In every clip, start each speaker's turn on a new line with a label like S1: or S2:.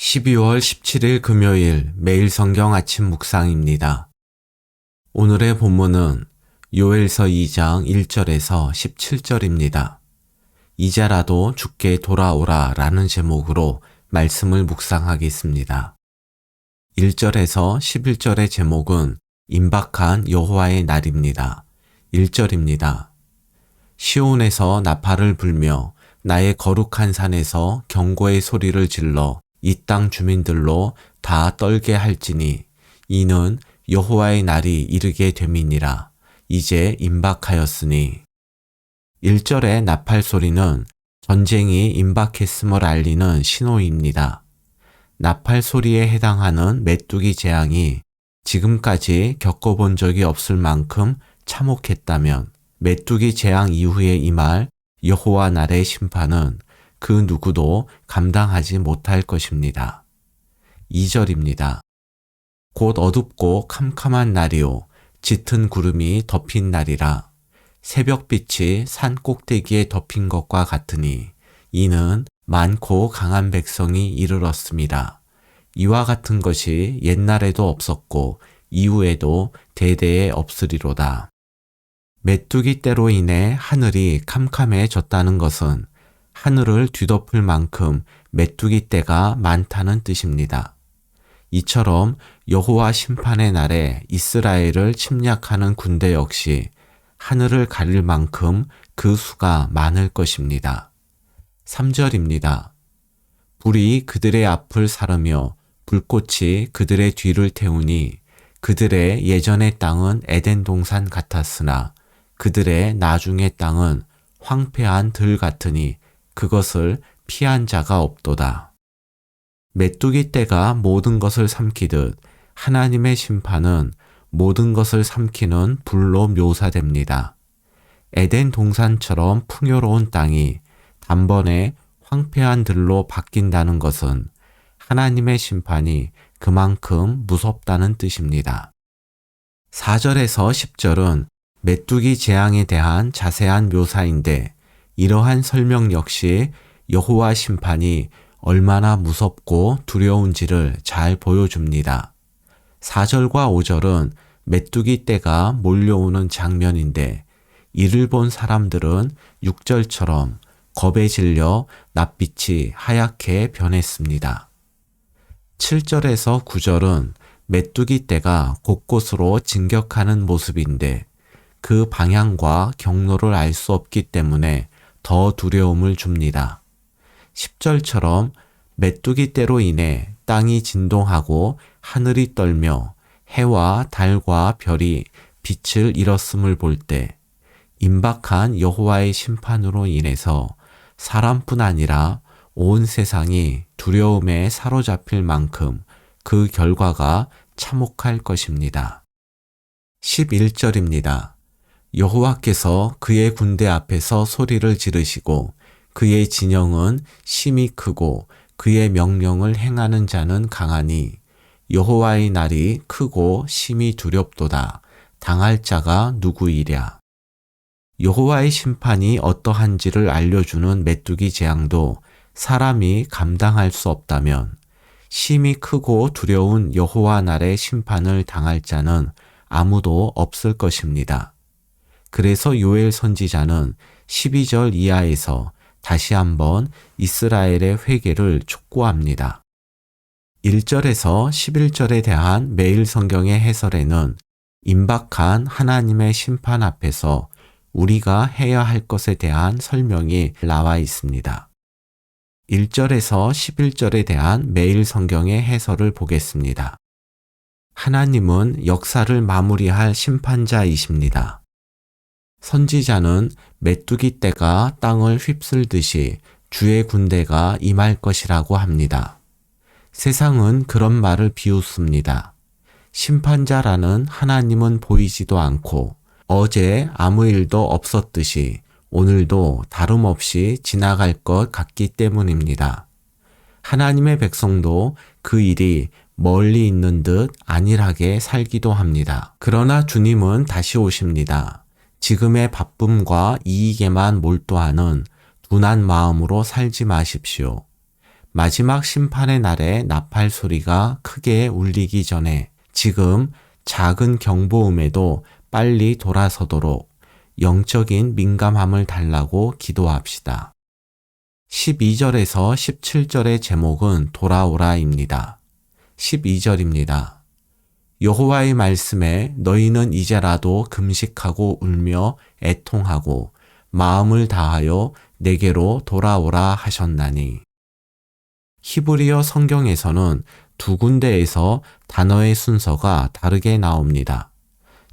S1: 12월 17일 금요일 매일 성경 아침 묵상입니다. 오늘의 본문은 요엘서 2장 1절에서 17절입니다. 이제라도 주께 돌아오라 라는 제목으로 말씀을 묵상하겠습니다. 1절에서 11절의 제목은 임박한 여호와의 날입니다. 1절입니다. 시온에서 나팔을 불며 나의 거룩한 산에서 경고의 소리를 질러 이 땅 주민들로 다 떨게 할지니 이는 여호와의 날이 이르게 됨이니라. 이제 임박하였으니. 1절의 나팔 소리는 전쟁이 임박했음을 알리는 신호입니다. 나팔 소리에 해당하는 메뚜기 재앙이 지금까지 겪어본 적이 없을 만큼 참혹했다면 메뚜기 재앙 이후에 임할 여호와 날의 심판은 그 누구도 감당하지 못할 것입니다. 2절입니다. 곧 어둡고 캄캄한 날이요 짙은 구름이 덮인 날이라. 새벽빛이 산 꼭대기에 덮인 것과 같으니 이는 많고 강한 백성이 이르렀습니다. 이와 같은 것이 옛날에도 없었고 이후에도 대대에 없으리로다. 메뚜기 떼로 인해 하늘이 캄캄해졌다는 것은 하늘을 뒤덮을 만큼 메뚜기 떼가 많다는 뜻입니다. 이처럼 여호와 심판의 날에 이스라엘을 침략하는 군대 역시 하늘을 가릴 만큼 그 수가 많을 것입니다. 3절입니다. 불이 그들의 앞을 사르며 불꽃이 그들의 뒤를 태우니 그들의 예전의 땅은 에덴 동산 같았으나 그들의 나중의 땅은 황폐한 들 같으니 그것을 피한 자가 없도다. 메뚜기 떼가 모든 것을 삼키듯 하나님의 심판은 모든 것을 삼키는 불로 묘사됩니다. 에덴 동산처럼 풍요로운 땅이 단번에 황폐한 들로 바뀐다는 것은 하나님의 심판이 그만큼 무섭다는 뜻입니다. 4절에서 10절은 메뚜기 재앙에 대한 자세한 묘사인데 이러한 설명 역시 여호와 심판이 얼마나 무섭고 두려운지를 잘 보여줍니다. 4절과 5절은 메뚜기 떼가 몰려오는 장면인데 이를 본 사람들은 6절처럼 겁에 질려 낯빛이 하얗게 변했습니다. 7절에서 9절은 메뚜기 떼가 곳곳으로 진격하는 모습인데 그 방향과 경로를 알 수 없기 때문에 더 두려움을 줍니다. 10절처럼 메뚜기 떼로 인해 땅이 진동하고 하늘이 떨며 해와 달과 별이 빛을 잃었음을 볼 때 임박한 여호와의 심판으로 인해서 사람뿐 아니라 온 세상이 두려움에 사로잡힐 만큼 그 결과가 참혹할 것입니다. 11절입니다. 여호와께서 그의 군대 앞에서 소리를 지르시고 그의 진영은 심히 크고 그의 명령을 행하는 자는 강하니 여호와의 날이 크고 심히 두렵도다. 당할 자가 누구이랴. 여호와의 심판이 어떠한지를 알려주는 메뚜기 재앙도 사람이 감당할 수 없다면 심히 크고 두려운 여호와 날의 심판을 당할 자는 아무도 없을 것입니다. 그래서 요엘 선지자는 12절 이하에서 다시 한번 이스라엘의 회개를 촉구합니다. 1절에서 11절에 대한 매일 성경의 해설에는 임박한 하나님의 심판 앞에서 우리가 해야 할 것에 대한 설명이 나와 있습니다. 1절에서 11절에 대한 매일 성경의 해설을 보겠습니다. 하나님은 역사를 마무리할 심판자이십니다. 선지자는 메뚜기 떼가 땅을 휩쓸듯이 주의 군대가 임할 것이라고 합니다. 세상은 그런 말을 비웃습니다. 심판자라는 하나님은 보이지도 않고 어제 아무 일도 없었듯이 오늘도 다름없이 지나갈 것 같기 때문입니다. 하나님의 백성도 그 일이 멀리 있는 듯 안일하게 살기도 합니다. 그러나 주님은 다시 오십니다. 지금의 바쁨과 이익에만 몰두하는 둔한 마음으로 살지 마십시오. 마지막 심판의 날에 나팔 소리가 크게 울리기 전에 지금 작은 경보음에도 빨리 돌아서도록 영적인 민감함을 달라고 기도합시다. 12절에서 17절의 제목은 돌아오라입니다. 12절입니다. 여호와의 말씀에 너희는 이제라도 금식하고 울며 애통하고 마음을 다하여 내게로 돌아오라 하셨나니. 히브리어 성경에서는 두 군데에서 단어의 순서가 다르게 나옵니다.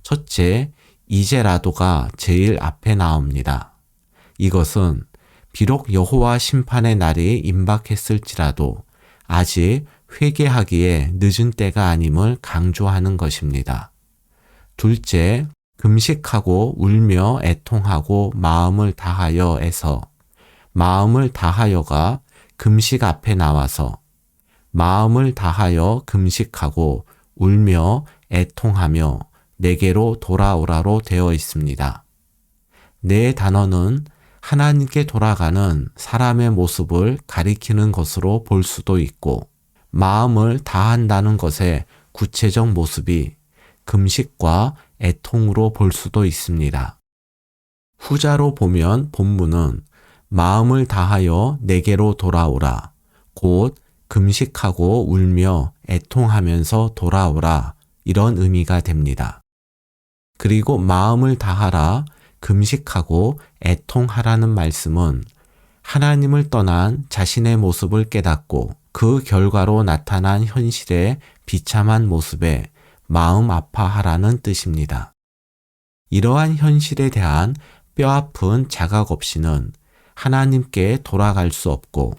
S1: 첫째, 이제라도가 제일 앞에 나옵니다. 이것은 비록 여호와 심판의 날이 임박했을지라도 아직 회개하기에 늦은 때가 아님을 강조하는 것입니다. 둘째, 금식하고 울며 애통하고 마음을 다하여에서 마음을 다하여가 금식 앞에 나와서 마음을 다하여 금식하고 울며 애통하며 내게로 돌아오라로 되어 있습니다. 네 단어는 하나님께 돌아가는 사람의 모습을 가리키는 것으로 볼 수도 있고 마음을 다한다는 것의 구체적 모습이 금식과 애통으로 볼 수도 있습니다. 후자로 보면 본문은 마음을 다하여 내게로 돌아오라, 곧 금식하고 울며 애통하면서 돌아오라 이런 의미가 됩니다. 그리고 마음을 다하라, 금식하고 애통하라는 말씀은 하나님을 떠난 자신의 모습을 깨닫고 그 결과로 나타난 현실의 비참한 모습에 마음 아파하라는 뜻입니다. 이러한 현실에 대한 뼈아픈 자각 없이는 하나님께 돌아갈 수 없고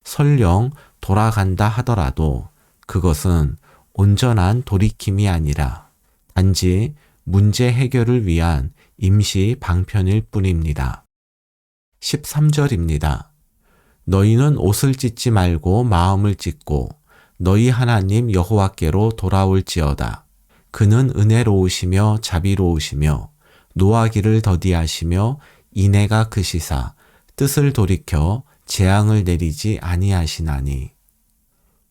S1: 설령 돌아간다 하더라도 그것은 온전한 돌이킴이 아니라 단지 문제 해결을 위한 임시 방편일 뿐입니다. 13절입니다. 너희는 옷을 찢지 말고 마음을 찢고 너희 하나님 여호와께로 돌아올지어다. 그는 은혜로우시며 자비로우시며 노하기를 더디하시며 인애가 크시사 뜻을 돌이켜 재앙을 내리지 아니하시나니.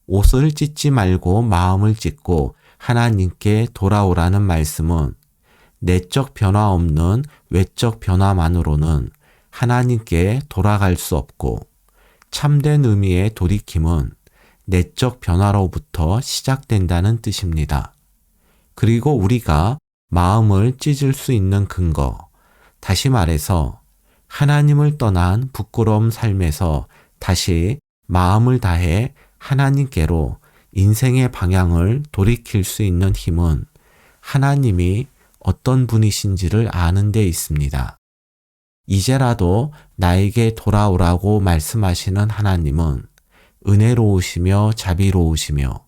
S1: 옷을 찢지 말고 마음을 찢고 하나님께 돌아오라는 말씀은 내적 변화 없는 외적 변화만으로는 하나님께 돌아갈 수 없고 참된 의미의 돌이킴은 내적 변화로부터 시작된다는 뜻입니다. 그리고 우리가 마음을 찢을 수 있는 근거, 다시 말해서 하나님을 떠난 부끄러움 삶에서 다시 마음을 다해 하나님께로 인생의 방향을 돌이킬 수 있는 힘은 하나님이 어떤 분이신지를 아는 데 있습니다. 이제라도 나에게 돌아오라고 말씀하시는 하나님은 은혜로우시며 자비로우시며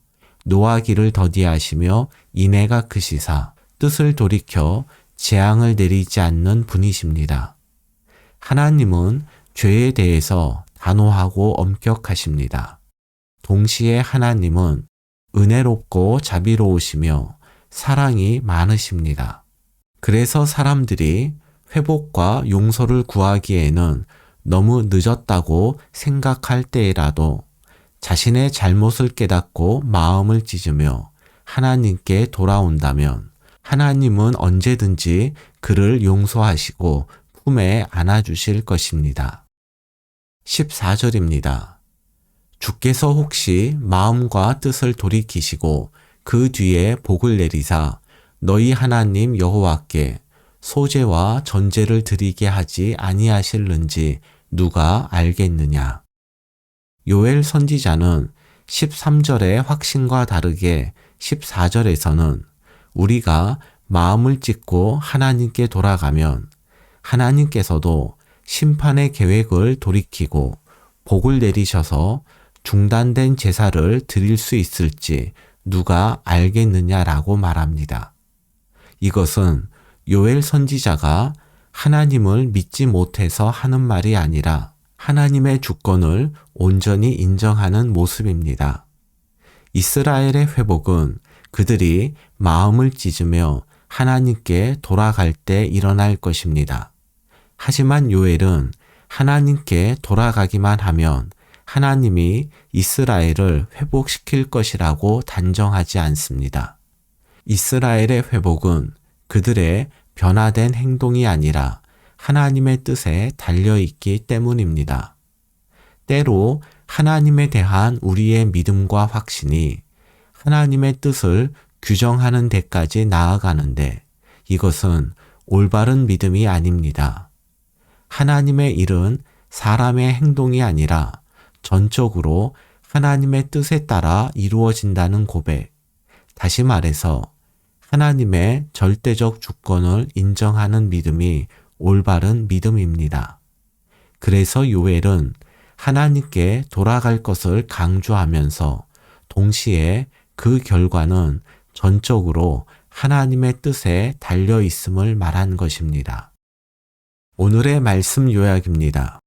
S1: 노하기를 더디하시며 인애가 크시사 뜻을 돌이켜 재앙을 내리지 않는 분이십니다. 하나님은 죄에 대해서 단호하고 엄격하십니다. 동시에 하나님은 은혜롭고 자비로우시며 사랑이 많으십니다. 그래서 사람들이 회복과 용서를 구하기에는 너무 늦었다고 생각할 때라도 자신의 잘못을 깨닫고 마음을 찢으며 하나님께 돌아온다면 하나님은 언제든지 그를 용서하시고 품에 안아주실 것입니다. 14절입니다. 주께서 혹시 마음과 뜻을 돌이키시고 그 뒤에 복을 내리사 너희 하나님 여호와께 소제와 전제를 드리게 하지 아니하실는지 누가 알겠느냐. 요엘 선지자는 13절의 확신과 다르게 14절에서는 우리가 마음을 찢고 하나님께 돌아가면 하나님께서도 심판의 계획을 돌이키고 복을 내리셔서 중단된 제사를 드릴 수 있을지 누가 알겠느냐라고 말합니다. 이것은 요엘 선지자가 하나님을 믿지 못해서 하는 말이 아니라 하나님의 주권을 온전히 인정하는 모습입니다. 이스라엘의 회복은 그들이 마음을 찢으며 하나님께 돌아갈 때 일어날 것입니다. 하지만 요엘은 하나님께 돌아가기만 하면 하나님이 이스라엘을 회복시킬 것이라고 단정하지 않습니다. 이스라엘의 회복은 그들의 변화된 행동이 아니라 하나님의 뜻에 달려있기 때문입니다. 때로 하나님에 대한 우리의 믿음과 확신이 하나님의 뜻을 규정하는 데까지 나아가는데 이것은 올바른 믿음이 아닙니다. 하나님의 일은 사람의 행동이 아니라 전적으로 하나님의 뜻에 따라 이루어진다는 고백. 다시 말해서 하나님의 절대적 주권을 인정하는 믿음이 올바른 믿음입니다. 그래서 요엘은 하나님께 돌아갈 것을 강조하면서 동시에 그 결과는 전적으로 하나님의 뜻에 달려 있음을 말한 것입니다. 오늘의 말씀 요약입니다.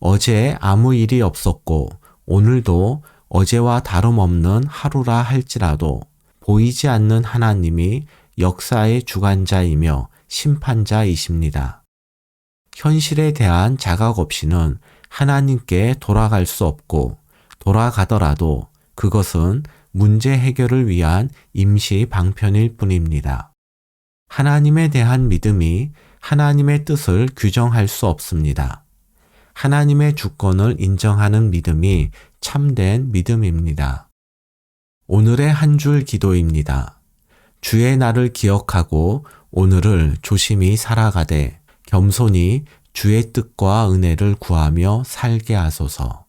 S1: 어제 아무 일이 없었고 오늘도 어제와 다름없는 하루라 할지라도 보이지 않는 하나님이 역사의 주관자이며 심판자이십니다. 현실에 대한 자각 없이는 하나님께 돌아갈 수 없고 돌아가더라도 그것은 문제 해결을 위한 임시 방편일 뿐입니다. 하나님에 대한 믿음이 하나님의 뜻을 규정할 수 없습니다. 하나님의 주권을 인정하는 믿음이 참된 믿음입니다. 오늘의 한 줄 기도입니다. 주의 날을 기억하고 오늘을 조심히 살아가되 겸손히 주의 뜻과 은혜를 구하며 살게 하소서.